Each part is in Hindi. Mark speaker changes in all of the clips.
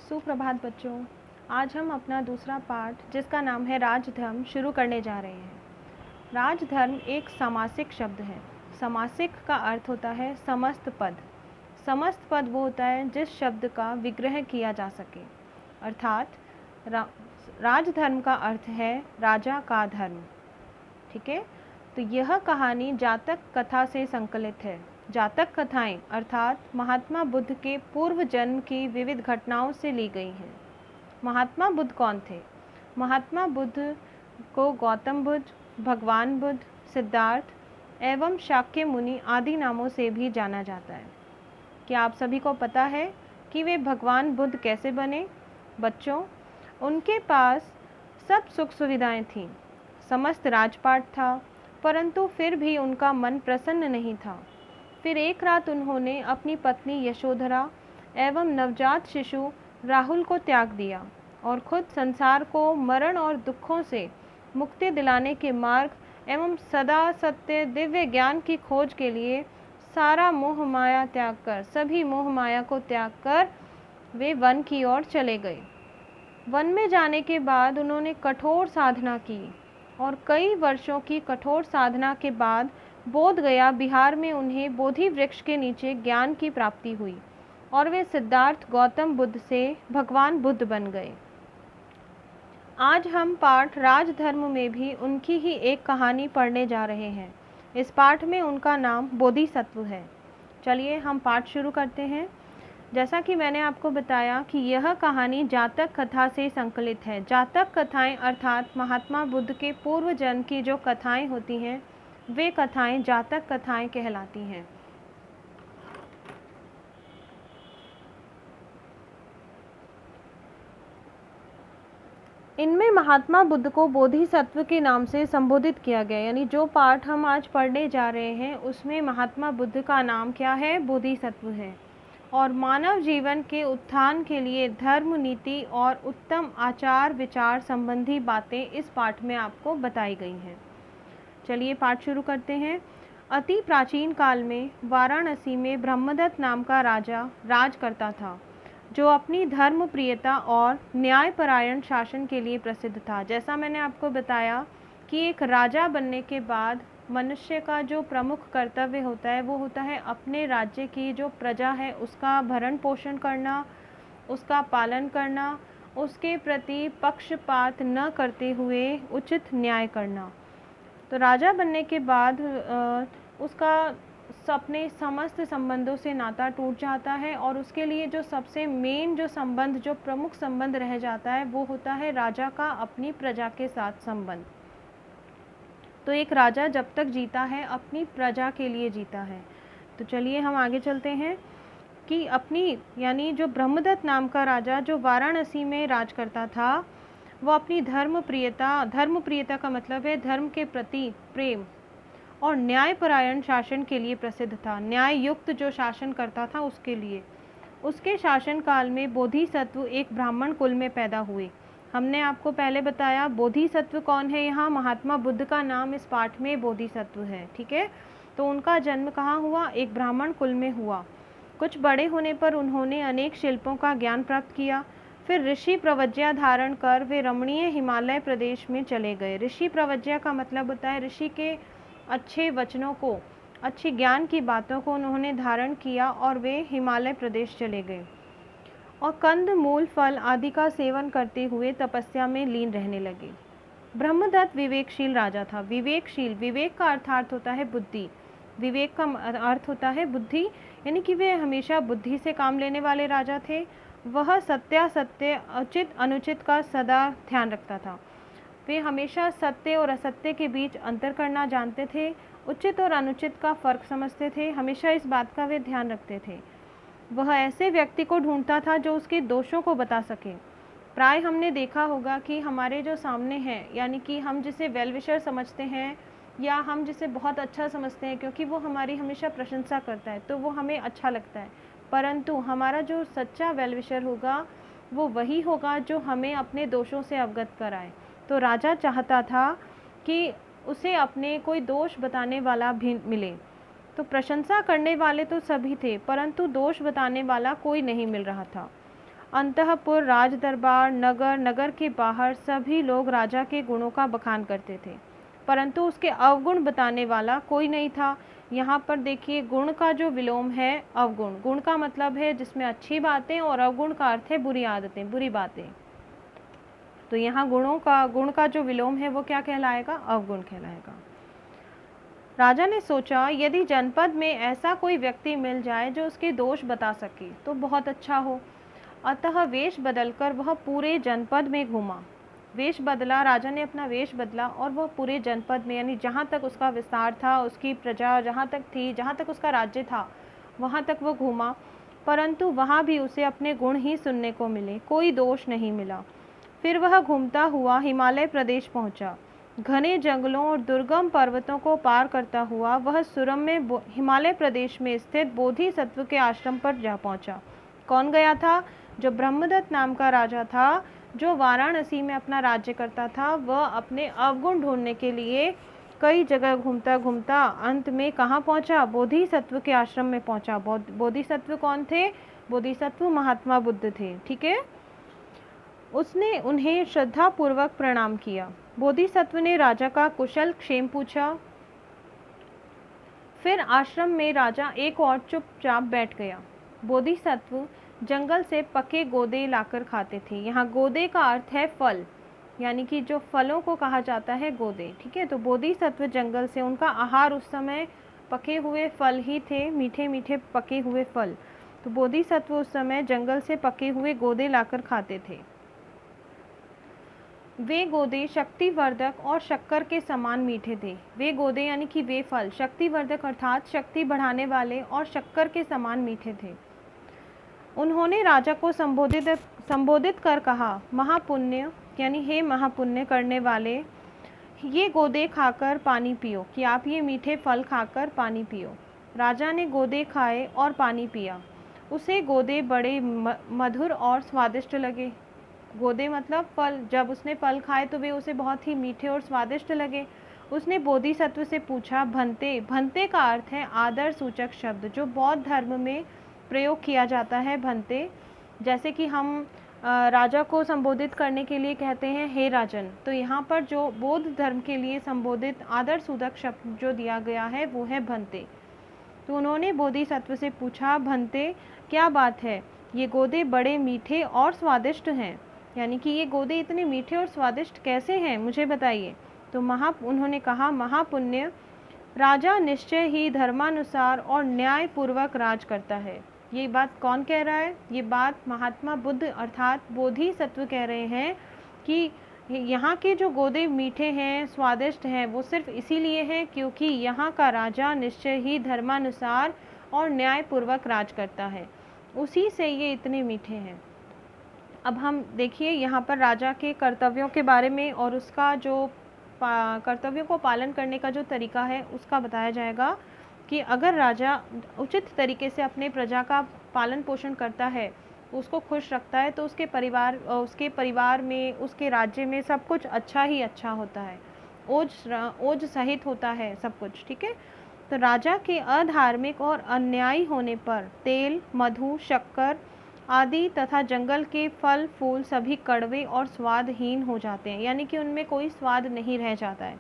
Speaker 1: सुप्रभात बच्चों। आज हम अपना दूसरा पाठ जिसका नाम है राजधर्म शुरू करने जा रहे हैं। राजधर्म एक समासिक शब्द है। समासिक का अर्थ होता है समस्त पद। समस्त पद वो होता है जिस शब्द का विग्रह किया जा सके। अर्थात राजधर्म का अर्थ है राजा का धर्म। ठीक है, तो यह कहानी जातक कथा से संकलित है। जातक कथाएं अर्थात महात्मा बुद्ध के पूर्व जन्म की विविध घटनाओं से ली गई हैं। महात्मा बुद्ध कौन थे? महात्मा बुद्ध को गौतम बुद्ध, भगवान बुद्ध, सिद्धार्थ एवं शाक्य मुनि आदि नामों से भी जाना जाता है। क्या आप सभी को पता है कि वे भगवान बुद्ध कैसे बने? बच्चों, उनके पास सब सुख सुविधाएं थीं, समस्त राजपाट था, परंतु फिर भी उनका मन प्रसन्न नहीं था। फिर एक रात उन्होंने अपनी पत्नी यशोधरा एवं नवजात शिशु राहुल को त्याग दिया और खुद संसार को मरण और दुखों से मुक्ति दिलाने के मार्ग एवं सदा सत्य दिव्य ज्ञान की खोज के लिए सारा मोह माया त्याग कर सभी मोह माया को त्याग कर वे वन की ओर चले गए। वन में जाने के बाद उन्होंने कठोर साधना की और कई वर्षों की कठोर साधना के बाद बोध गया बिहार में उन्हें बोधि वृक्ष के नीचे ज्ञान की प्राप्ति हुई और वे सिद्धार्थ गौतम बुद्ध से भगवान बुद्ध बन गए। आज हम पाठ राजधर्म में भी उनकी ही एक कहानी पढ़ने जा रहे हैं। इस पाठ में उनका नाम बोधिसत्व है। चलिए हम पाठ शुरू करते हैं। जैसा कि मैंने आपको बताया कि यह कहानी जातक कथा से संकलित है। जातक कथाएं अर्थात महात्मा बुद्ध के पूर्व जन्म की जो कथाएं होती हैं वे कथाएं जातक कथाएं कहलाती हैं। इनमें महात्मा बुद्ध को बोधिसत्व के नाम से संबोधित किया गया, यानी जो पाठ हम आज पढ़ने जा रहे हैं उसमें महात्मा बुद्ध का नाम क्या है? बोधिसत्व है। और मानव जीवन के उत्थान के लिए धर्म, नीति और उत्तम आचार विचार संबंधी बातें इस पाठ में आपको बताई गई हैं। चलिए पाठ शुरू करते हैं। अति प्राचीन काल में वाराणसी में ब्रह्मदत्त नाम का राजा राज करता था, जो अपनी धर्म प्रियता और न्यायपरायण शासन के लिए प्रसिद्ध था। जैसा मैंने आपको बताया कि एक राजा बनने के बाद मनुष्य का जो प्रमुख कर्तव्य होता है वो होता है अपने राज्य की जो प्रजा है उसका भरण पोषण करना, उसका पालन करना, उसके प्रति पक्षपात न करते हुए उचित न्याय करना। तो राजा बनने के बाद उसका अपने समस्त संबंधों से नाता टूट जाता है और उसके लिए जो सबसे मेन जो संबंध, जो प्रमुख संबंध रह जाता है वो होता है राजा का अपनी प्रजा के साथ संबंध। तो एक राजा जब तक जीता है अपनी प्रजा के लिए जीता है। तो चलिए हम आगे चलते हैं कि अपनी यानी जो ब्रह्मदत्त नाम का राजा जो वाराणसी में राज करता था वो अपनी धर्म प्रियता का मतलब है धर्म के प्रति प्रेम और न्यायपरायण शासन के लिए प्रसिद्ध था। न्याय युक्त जो शासन करता था उसके लिए। उसके शासन काल में बोधिसत्व एक ब्राह्मण कुल में पैदा हुए। हमने आपको पहले बताया बोधिसत्व कौन है। यहाँ महात्मा बुद्ध का नाम इस पाठ में बोधिसत्व है। ठीक है, तो उनका जन्म कहाँ हुआ? एक ब्राह्मण कुल में हुआ। कुछ बड़े होने पर उन्होंने अनेक शिल्पों का ज्ञान प्राप्त किया। फिर ऋषि प्रवज्ञा धारण कर वे रमणीय हिमालय प्रदेश में चले गए। ऋषि प्रवज्ञा का मतलब होता है ऋषि के अच्छे वचनों को, अच्छी ज्ञान की बातों को उन्होंने धारण किया और वे हिमालय प्रदेश चले गए और कंद मूल फल आदि का सेवन करते हुए तपस्या में लीन रहने लगे। ब्रह्मदत्त विवेकशील राजा था। विवेकशील, विवेक का अर्थात होता है बुद्धि। विवेक का अर्थ होता है बुद्धि, यानी कि वे हमेशा बुद्धि से काम लेने वाले राजा थे। वह सत्यासत्य, उचित अनुचित का सदा ध्यान रखता था। वे हमेशा सत्य और असत्य के बीच अंतर करना जानते थे, उचित और अनुचित का फर्क समझते थे। हमेशा इस बात का वे ध्यान रखते थे। वह ऐसे व्यक्ति को ढूंढता था जो उसके दोषों को बता सके। प्राय हमने देखा होगा कि हमारे जो सामने हैं, यानी कि हम जिसे वेल विशर समझते हैं या हम जिसे बहुत अच्छा समझते हैं क्योंकि वो हमारी हमेशा प्रशंसा करता है तो वो हमें अच्छा लगता है, परंतु हमारा जो सच्चा वेल विशर होगा वो वही होगा जो हमें अपने दोषों से अवगत कराए। तो राजा चाहता था कि उसे अपने कोई दोष बताने वाला भी मिले। तो प्रशंसा करने वाले तो सभी थे, परंतु दोष बताने वाला कोई नहीं मिल रहा था। अंतःपुर, राज दरबार, नगर, नगर के बाहर सभी लोग राजा के गुणों का बखान करते थे, परंतु उसके अवगुण बताने वाला कोई नहीं था। यहाँ पर देखिए, गुण का जो विलोम है अवगुण। गुण का मतलब है जिसमें अच्छी बातें, और अवगुण का अर्थ है बुरी आदतें, बुरी बातें। तो यहाँ गुण का जो विलोम है वो क्या कहलाएगा? अवगुण कहलाएगा। राजा ने सोचा, यदि जनपद में ऐसा कोई व्यक्ति मिल जाए जो उसके दोष बता सके तो बहुत अच्छा हो। अतः वेश बदलकर वह पूरे जनपद में घूमा। वेश बदला, राजा ने अपना वेश बदला और वह पूरे जनपद में, यानी जहाँ तक उसका विस्तार था, उसकी प्रजा जहाँ तक थी, जहाँ तक उसका राज्य था, वहाँ तक वो घूमा, परंतु वहाँ भी उसे अपने गुण ही सुनने को मिले, कोई दोष नहीं मिला। फिर वह घूमता हुआ हिमालय प्रदेश पहुँचा। घने जंगलों और दुर्गम पर्वतों को पार करता हुआ वह सुरम्य हिमालय प्रदेश में स्थित बोधिसत्व के आश्रम पर जा पहुँचा। कौन गया था? जो ब्रह्मदत्त नाम का राजा था, जो वाराणसी में अपना राज्य करता था, वह अपने अवगुण ढूंढने के लिए कई जगह घूमता घूमता अंत में कहाँ पहुँचा? बोधिसत्व के आश्रम में पहुँचा। बोधिसत्व कौन थे? बोधिसत्व महात्मा बुद्ध थे। ठीक है। उसने उन्हें श्रद्धापूर्वक प्रणाम किया। बोधिसत्व ने राजा का कुशल क्षेम पूछा। फिर आश्रम में राजा एक और चुपचाप बैठ गया। बोधिसत्व जंगल से पके गोदे लाकर खाते थे। यहाँ गोदे का अर्थ है फल, यानी कि जो फलों को कहा जाता है गोदे। ठीक है। तो बोधिसत्व जंगल से, उनका आहार उस समय पके हुए फल ही थे, मीठे मीठे पके हुए फल। तो बोधिसत्व उस समय जंगल से पके हुए गोदे लाकर खाते थे। वे गोदे शक्तिवर्धक और शक्कर के समान मीठे थे। वे गोदे यानी कि वे फल शक्तिवर्धक अर्थात शक्ति बढ़ाने वाले और शक्कर के समान मीठे थे। उन्होंने राजा को संबोधित कर कहा, महापुण्य, यानी हे महापुण्य करने वाले, ये गोदे खाकर पानी पियो, कि आप ये मीठे फल खाकर पानी पियो। राजा ने गोदे खाए और पानी पिया। उसे गोदे बड़े मधुर और स्वादिष्ट लगे। गोदे मतलब फल। जब उसने फल खाए तो वे उसे बहुत ही मीठे और स्वादिष्ट लगे। उसने बोधिसत्व से पूछा, भंते। भंते का अर्थ है आदर सूचक शब्द, जो बौद्ध धर्म में प्रयोग किया जाता है। भंते, जैसे कि हम राजा को संबोधित करने के लिए कहते हैं हे राजन, तो यहाँ पर जो बौद्ध धर्म के लिए संबोधित आदर सूचक शब्द जो दिया गया है वो है भंते। तो उन्होंने बोधिसत्व से पूछा, भंते क्या बात है, ये गोदे बड़े मीठे और स्वादिष्ट हैं, यानी कि ये गोदे इतने मीठे और स्वादिष्ट कैसे हैं, मुझे बताइए। तो उन्होंने कहा, महापुण्य, राजा निश्चय ही धर्मानुसार और न्याय पूर्वक राज करता है। ये बात कौन कह रहा है? ये बात महात्मा बुद्ध अर्थात बोधिसत्व कह रहे हैं कि यहाँ के जो गोदे मीठे हैं, स्वादिष्ट हैं, वो सिर्फ इसीलिए हैं क्योंकि यहाँ का राजा निश्चय ही धर्मानुसार और न्याय पूर्वक राज करता है, उसी से ये इतने मीठे हैं। अब हम देखिए यहाँ पर राजा के कर्तव्यों के बारे में और उसका जो कर्तव्यों को पालन करने का जो तरीका है उसका बताया जाएगा कि अगर राजा उचित तरीके से अपने प्रजा का पालन पोषण करता है, उसको खुश रखता है, तो उसके परिवार में, उसके राज्य में सब कुछ अच्छा ही अच्छा होता है, ओज सहित होता है सब कुछ। ठीक है। तो राजा के अधार्मिक और अन्यायी होने पर तेल, मधु, शक्कर आदि तथा जंगल के फल फूल सभी कड़वे और स्वादहीन हो जाते हैं, यानी कि उनमें कोई स्वाद नहीं रह जाता है।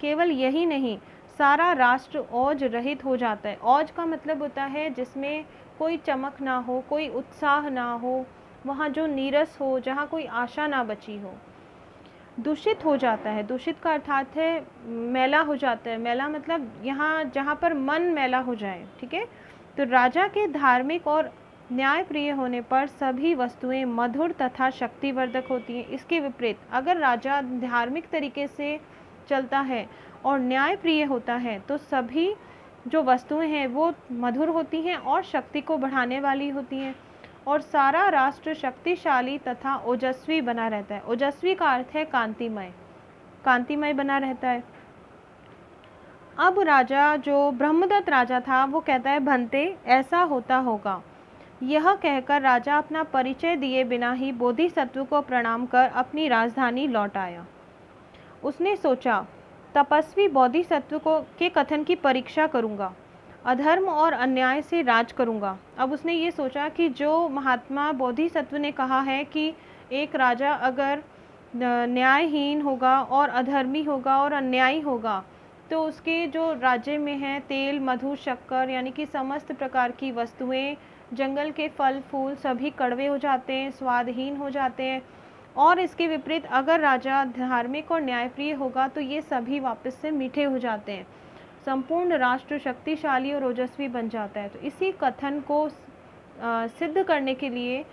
Speaker 1: केवल यही नहीं, सारा राष्ट्र औज रहित हो जाता है। औज का मतलब होता है जिसमें कोई चमक ना हो, कोई उत्साह ना हो, वहाँ जो नीरस हो, जहाँ कोई आशा ना बची हो। दूषित हो जाता है। दूषित का अर्थात है मैला हो जाता है। मैला मतलब यहाँ जहाँ पर मन मैला हो जाए। ठीक है। तो राजा के धार्मिक और न्याय प्रिय होने पर सभी वस्तुएं मधुर तथा शक्तिवर्धक होती हैं। इसके विपरीत अगर राजा धार्मिक तरीके से चलता है और न्याय प्रिय होता है तो सभी जो वस्तुएं हैं वो मधुर होती हैं और शक्ति को बढ़ाने वाली होती हैं, और सारा राष्ट्र शक्तिशाली तथा ओजस्वी बना रहता है। ओजस्वी का अर्थ है कांतिमय, कांतिमय बना रहता है। अब राजा जो ब्रह्मदत्त राजा था वो कहता है, भंते ऐसा होता होगा। यह कहकर राजा अपना परिचय दिए बिना ही बोधिसत्व को प्रणाम कर अपनी राजधानी लौट आया। उसने सोचा, तपस्वी बोधिसत्व के कथन की परीक्षा करूंगा। अधर्म और अन्याय से राज करूँगा। अब उसने ये सोचा कि जो महात्मा बोधिसत्व ने कहा है कि एक राजा अगर न्यायहीन होगा और अधर्मी होगा और अन्यायी होगा तो उसके जो राज्य में है तेल, मधु, शक्कर यानी कि समस्त प्रकार की वस्तुएं, जंगल के फल फूल सभी कड़वे हो जाते हैं, स्वादहीन हो जाते हैं। और इसके विपरीत अगर राजा धार्मिक और न्यायप्रिय होगा तो ये सभी वापस से मीठे हो जाते हैं, संपूर्ण राष्ट्र शक्तिशाली और ओजस्वी बन जाता है। तो इसी कथन को सिद्ध करने के लिए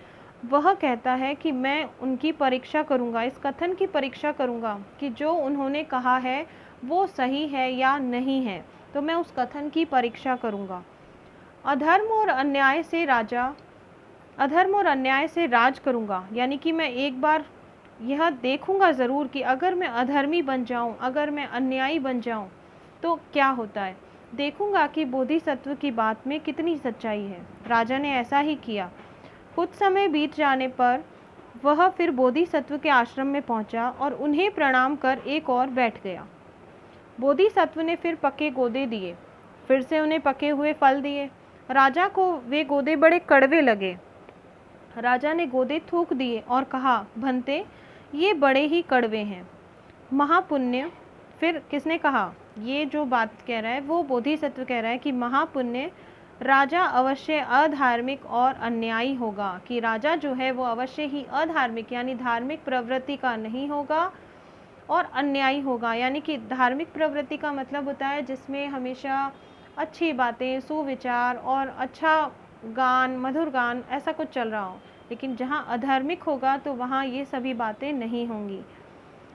Speaker 1: वह कहता है कि मैं उनकी परीक्षा करूंगा, इस कथन की परीक्षा करूंगा कि जो उन्होंने कहा है वो सही है या नहीं है। तो मैं उस कथन की परीक्षा करूंगा। अधर्म और अन्याय से राज करूंगा, यानी कि मैं एक बार यह देखूंगा ज़रूर कि अगर मैं अधर्मी बन जाऊं, अगर मैं अन्यायी बन जाऊं तो क्या होता है। देखूंगा कि बोधिसत्व की बात में कितनी सच्चाई है। राजा ने ऐसा ही किया। कुछ समय बीत जाने पर वह फिर बोधिसत्व के आश्रम में पहुंचा और उन्हें प्रणाम कर एक और बैठ गया। बोधिसत्व ने फिर पके गोदे दिए, फिर से उन्हें पके हुए फल दिए। राजा को वे गोदे बड़े कड़वे लगे। राजा ने गोदे थूक दिए और कहा, भंते ये बड़े ही कड़वे हैं। महापुण्य, फिर किसने कहा, ये जो बात कह रहा है वो बोधिसत्व कह रहा है कि महापुण्य राजा अवश्य अधार्मिक और अन्यायी होगा, कि राजा जो है वो अवश्य ही अधार्मिक यानी धार्मिक प्रवृत्ति का नहीं होगा और अन्यायी होगा। यानी कि धार्मिक प्रवृत्ति का मतलब होता है जिसमें हमेशा अच्छी बातें, सुविचार और अच्छा गान, मधुर गान ऐसा कुछ चल रहा हो। लेकिन जहाँ अधार्मिक होगा तो वहाँ ये सभी बातें नहीं होंगी।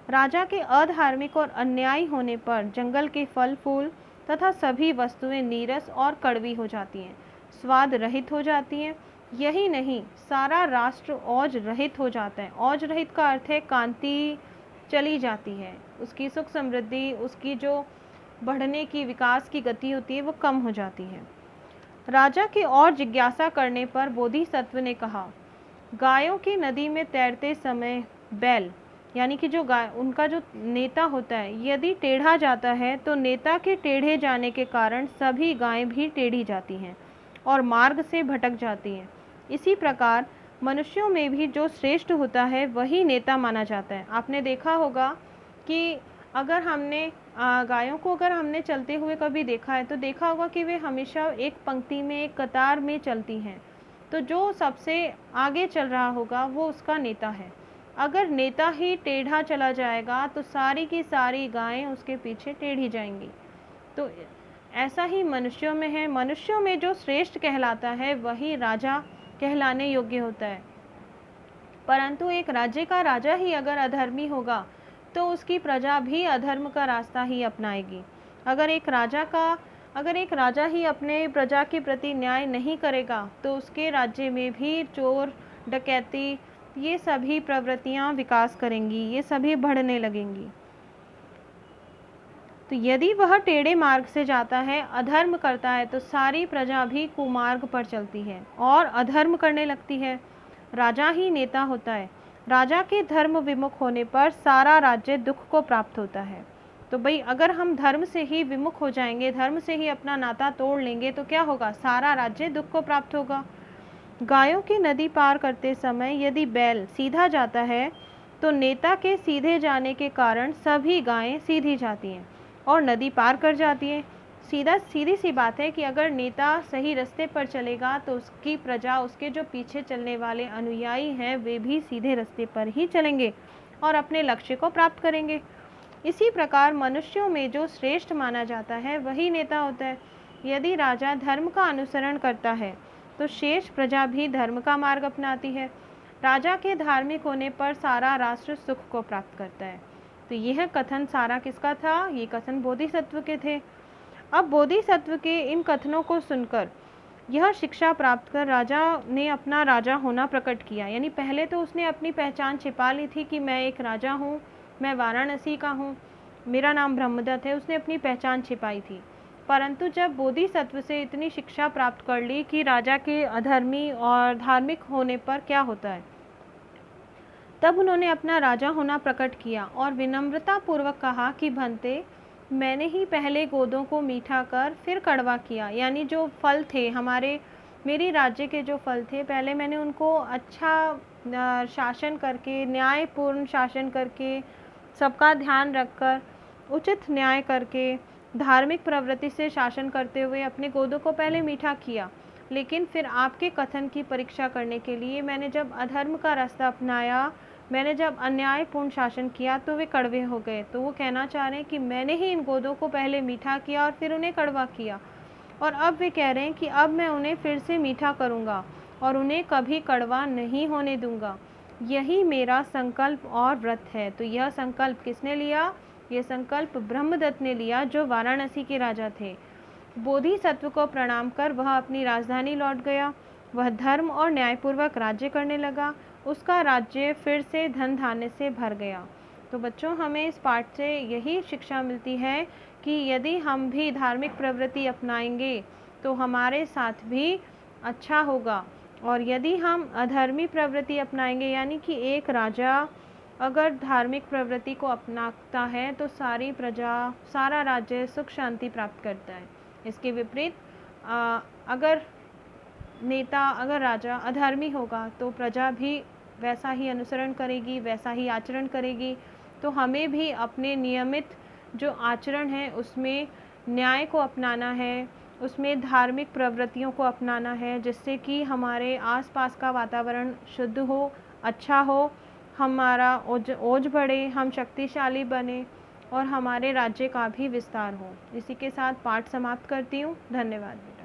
Speaker 1: राजा के अधार्मिक और अन्यायी होने पर जंगल के फल फूल तथा सभी वस्तुएं नीरस और कड़वी हो जाती हैं, स्वाद रहित हो जाती हैं। यही नहीं, सारा राष्ट्र औज रहित हो जाता है। औज रहित का अर्थ है कांति चली जाती है, उसकी सुख समृद्धि, उसकी जो बढ़ने की विकास की गति होती है वो कम हो जाती है। राजा की और जिज्ञासा करने पर बोधिसत्व ने कहा, गायों की नदी में तैरते समय बैल यानी कि जो गाय, उनका जो नेता होता है, यदि टेढ़ा जाता है तो नेता के टेढ़े जाने के कारण सभी गायें भी टेढ़ी जाती हैं और मार्ग से भटक जाती हैं। इसी प्रकार मनुष्यों में भी जो श्रेष्ठ होता है वही नेता माना जाता है। आपने देखा होगा कि अगर हमने गायों को अगर हमने चलते हुए कभी देखा है तो देखा होगा कि वे हमेशा एक पंक्ति में, एक कतार में चलती हैं। तो जो सबसे आगे चल रहा होगा वो उसका नेता है। अगर नेता ही टेढ़ा चला जाएगा तो सारी की सारी गायें उसके पीछे टेढ़ी जाएंगी। तो ऐसा ही मनुष्यों में है। मनुष्यों में जो श्रेष्ठ कहलाता है वही राजा कहलाने योग्य होता है। परंतु एक राज्य का राजा ही अगर अधर्मी होगा तो उसकी प्रजा भी अधर्म का रास्ता ही अपनाएगी। अगर एक राजा ही अपने प्रजा के प्रति न्याय नहीं करेगा तो उसके राज्य में भी चोर, डकैती, ये सभी प्रवृत्तियां विकास करेंगी, ये सभी बढ़ने लगेंगी। तो यदि वह टेढ़े मार्ग से जाता है, अधर्म करता है, तो सारी प्रजा भी कुमार्ग पर चलती है और अधर्म करने लगती है। राजा ही नेता होता है। राजा के धर्म विमुख होने पर सारा राज्य दुख को प्राप्त होता है। तो भाई अगर हम धर्म से ही विमुख हो जाएंगे, धर्म से ही अपना नाता तोड़ लेंगे तो क्या होगा, सारा राज्य दुख को प्राप्त होगा। गायों की नदी पार करते समय यदि बैल सीधा जाता है तो नेता के सीधे जाने के कारण सभी गायें सीधी जाती हैं और नदी पार कर जाती है। सीधी सी बात है कि अगर नेता सही रास्ते पर चलेगा तो उसकी प्रजा, उसके जो पीछे चलने वाले अनुयायी हैं वे भी सीधे रास्ते पर ही चलेंगे और अपने लक्ष्य को प्राप्त करेंगे। इसी प्रकार मनुष्यों में जो श्रेष्ठ माना जाता है वही नेता होता है। यदि राजा धर्म का अनुसरण करता है तो शेष प्रजा भी धर्म का मार्ग अपनाती है। राजा के धार्मिक होने पर सारा राष्ट्र सुख को प्राप्त करता है। तो यह कथन सारा किसका था, ये कथन बोधिसत्व के थे। अब बोधिसत्व के इन कथनों को सुनकर यह शिक्षा प्राप्त कर राजा ने अपना राजा होना प्रकट किया। यानी पहले तो उसने अपनी पहचान छिपा ली थी कि मैं एक राजा हूँ, मैं वाराणसी का हूँ, मेरा नाम ब्रह्मदत्त है, उसने अपनी पहचान छिपाई थी। परंतु जब बोधिसत्व से इतनी शिक्षा प्राप्त कर ली कि राजा के अधर्मी और धार्मिक होने पर क्या होता है, तब उन्होंने अपना राजा होना प्रकट किया और विनम्रता पूर्वक कहा कि भंते, मैंने ही पहले गोदों को मीठा कर फिर कड़वा किया। यानी जो फल थे मेरी राज्य के जो फल थे, पहले मैंने उनको अच्छा शासन करके, न्यायपूर्ण शासन करके, सबका ध्यान रखकर, उचित न्याय करके, धार्मिक प्रवृत्ति से शासन करते हुए अपने गोदों को पहले मीठा किया। लेकिन फिर आपके कथन की परीक्षा करने के लिए मैंने जब अधर्म का रास्ता अपनाया, मैंने जब अन्यायपूर्ण शासन किया, तो वे कड़वे हो गए। तो वो कहना चाह रहे हैं कि मैंने ही इन गोदों को पहले मीठा किया और फिर उन्हें कड़वा किया, और अब वे कह रहे हैं कि अब मैं उन्हें फिर से मीठा करूँगा और उन्हें कभी कड़वा नहीं होने दूंगा। यही मेरा संकल्प और व्रत है। तो यह संकल्प किसने लिया? यह संकल्प ब्रह्मदत्त ने लिया, जो वाराणसी के राजा थे। बोधिसत्व को प्रणाम कर वह अपनी राजधानी लौट गया। वह धर्म और न्यायपूर्वक राज्य करने लगा। उसका राज्य फिर से धन धान्य से भर गया। तो बच्चों, हमें इस पाठ से यही शिक्षा मिलती है कि यदि हम भी धार्मिक प्रवृत्ति अपनाएंगे तो हमारे साथ भी अच्छा होगा, और यदि हम अधर्मी प्रवृत्ति अपनाएंगे, यानी कि एक राजा अगर धार्मिक प्रवृत्ति को अपनाता है तो सारी प्रजा, सारा राज्य सुख शांति प्राप्त करता है। इसके विपरीत अगर अगर राजा अधर्मी होगा तो प्रजा भी वैसा ही अनुसरण करेगी, वैसा ही आचरण करेगी। तो हमें भी अपने नियमित जो आचरण है उसमें न्याय को अपनाना है, उसमें धार्मिक प्रवृत्तियों को अपनाना है, जिससे कि हमारे आसपास का वातावरण शुद्ध हो, अच्छा हो, हमारा ओज बढ़े, हम शक्तिशाली बने और हमारे राज्य का भी विस्तार हो। इसी के साथ पाठ समाप्त करती हूँ। धन्यवाद।